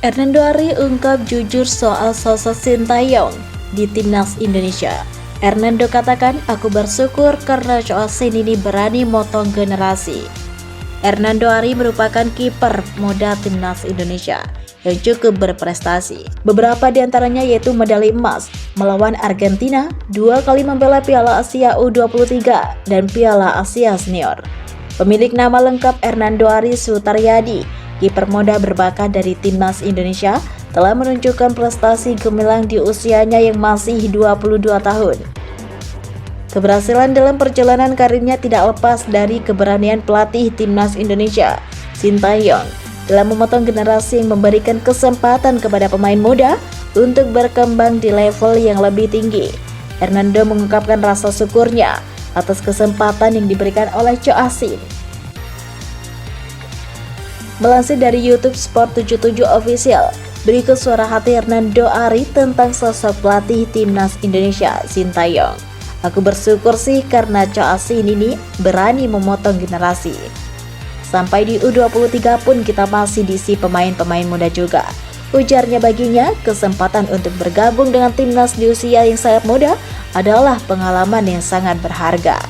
Hernando Ari ungkap jujur soal sosok Sintayong di Timnas Indonesia. Hernando katakan, aku bersyukur karena Coasin ini berani motong generasi. Hernando Ari merupakan kiper muda Timnas Indonesia yang cukup berprestasi. Beberapa di antaranya yaitu medali emas melawan Argentina, 2 kali membela Piala Asia U23 dan Piala Asia Senior. Pemilik nama lengkap Hernando Ari Sutaryadi, kiper muda berbakat dari Timnas Indonesia, telah menunjukkan prestasi gemilang di usianya yang masih 22 tahun. Keberhasilan dalam perjalanan karirnya tidak lepas dari keberanian pelatih Timnas Indonesia, Sintayong, dalam memotong generasi yang memberikan kesempatan kepada pemain muda untuk berkembang di level yang lebih tinggi. Hernando mengungkapkan rasa syukurnya atas kesempatan yang diberikan oleh Coasin. Melansir dari YouTube Sport 77 Official, berikut suara hati Hernando Ari tentang sosok pelatih Timnas Indonesia, Sintayong. Aku bersyukur sih karena Coasin ini berani memotong generasi. Sampai di U23 pun kita masih diisi pemain-pemain muda juga. Ujarnya baginya, kesempatan untuk bergabung dengan Timnas di usia yang sangat muda adalah pengalaman yang sangat berharga.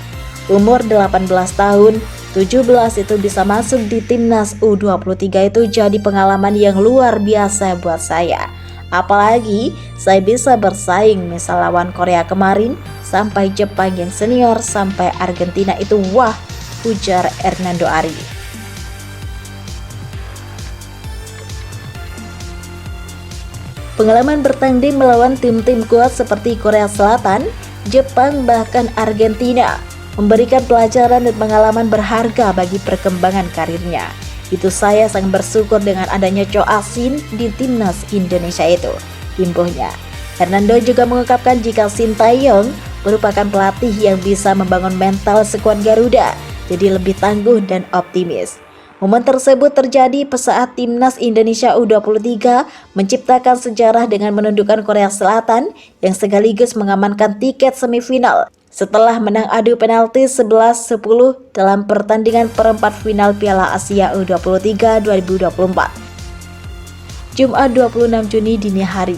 Umur 18 tahun, 17 itu bisa masuk di Timnas U23 itu jadi pengalaman yang luar biasa buat saya. Apalagi saya bisa bersaing misal lawan Korea kemarin, sampai Jepang yang senior, sampai Argentina itu wah, ujar Hernando Ari. Pengalaman bertanding melawan tim-tim kuat seperti Korea Selatan, Jepang, bahkan Argentina memberikan pelajaran dan pengalaman berharga bagi perkembangan karirnya. Itu saya sangat bersyukur dengan adanya Coasin di Timnas Indonesia itu, imbuhnya. Hernando juga mengungkapkan jika Sintayong merupakan pelatih yang bisa membangun mental skuad Garuda jadi lebih tangguh dan optimis. Momen tersebut terjadi saat Timnas Indonesia U23 menciptakan sejarah dengan menundukkan Korea Selatan yang sekaligus mengamankan tiket semifinal setelah menang adu penalti 11-10 dalam pertandingan perempat final Piala Asia U23 2024. Jumat 26 Juni dini hari.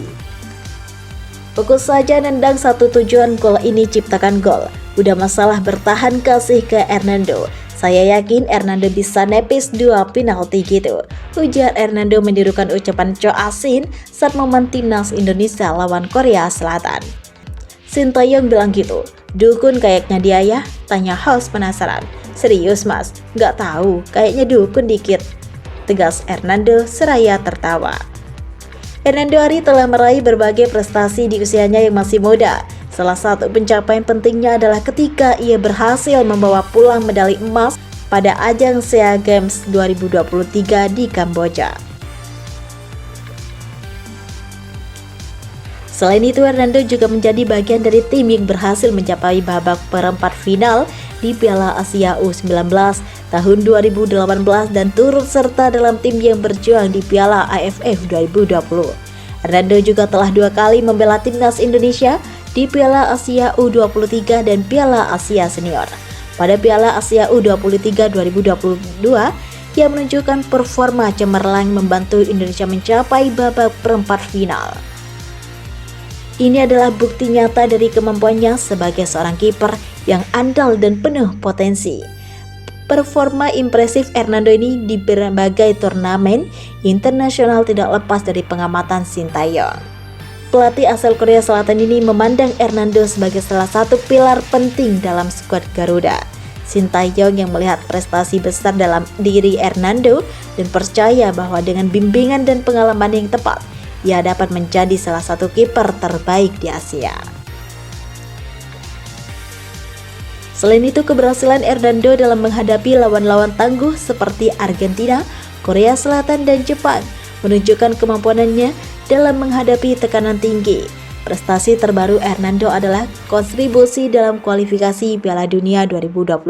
Fokus saja nendang satu tujuan gol ini ciptakan gol. Udah masalah bertahan kasih ke Hernando. Saya yakin Hernando bisa nepis 2 penalti gitu, ujar Hernando menirukan ucapan Coasin saat momen Timnas Indonesia lawan Korea Selatan. Sintayong bilang gitu, dukun kayaknya dia ya, tanya host penasaran. Serius mas, nggak tahu, kayaknya dukun dikit, tegas Hernando seraya tertawa. Hernando Ari telah meraih berbagai prestasi di usianya yang masih muda. Salah satu pencapaian pentingnya adalah ketika ia berhasil membawa pulang medali emas pada ajang SEA Games 2023 di Kamboja. Selain itu, Hernando juga menjadi bagian dari tim yang berhasil mencapai babak perempat final di Piala Asia U19 tahun 2018 dan turut serta dalam tim yang berjuang di Piala AFF 2020. Hernando juga telah 2 kali membela Timnas Indonesia di Piala Asia U23 dan Piala Asia Senior. Pada Piala Asia U23 2022, ia menunjukkan performa cemerlang membantu Indonesia mencapai babak perempat final. Ini adalah bukti nyata dari kemampuannya sebagai seorang kiper yang andal dan penuh potensi. Performa impresif Hernando ini di berbagai turnamen internasional tidak lepas dari pengamatan Sintayong. Pelatih asal Korea Selatan ini memandang Hernando sebagai salah satu pilar penting dalam skuad Garuda. Sintayong yang melihat prestasi besar dalam diri Hernando dan percaya bahwa dengan bimbingan dan pengalaman yang tepat, ia dapat menjadi salah satu kiper terbaik di Asia. Selain itu, keberhasilan Hernando dalam menghadapi lawan-lawan tangguh seperti Argentina, Korea Selatan, dan Jepang menunjukkan kemampuannya dalam menghadapi tekanan tinggi. Prestasi terbaru Hernando adalah kontribusi dalam kualifikasi Piala Dunia 2026.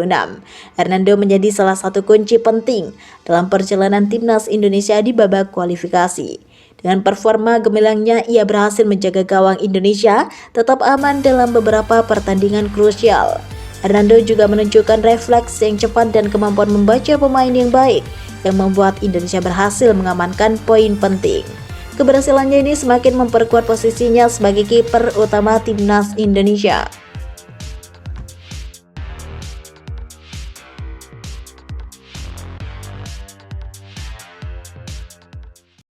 Hernando menjadi salah satu kunci penting dalam perjalanan Timnas Indonesia di babak kualifikasi. Dengan performa gemilangnya, ia berhasil menjaga gawang Indonesia tetap aman dalam beberapa pertandingan krusial. Hernando juga menunjukkan refleks yang cepat dan kemampuan membaca pemain yang baik, yang membuat Indonesia berhasil mengamankan poin penting. Keberhasilannya ini semakin memperkuat posisinya sebagai kiper utama timnas Indonesia.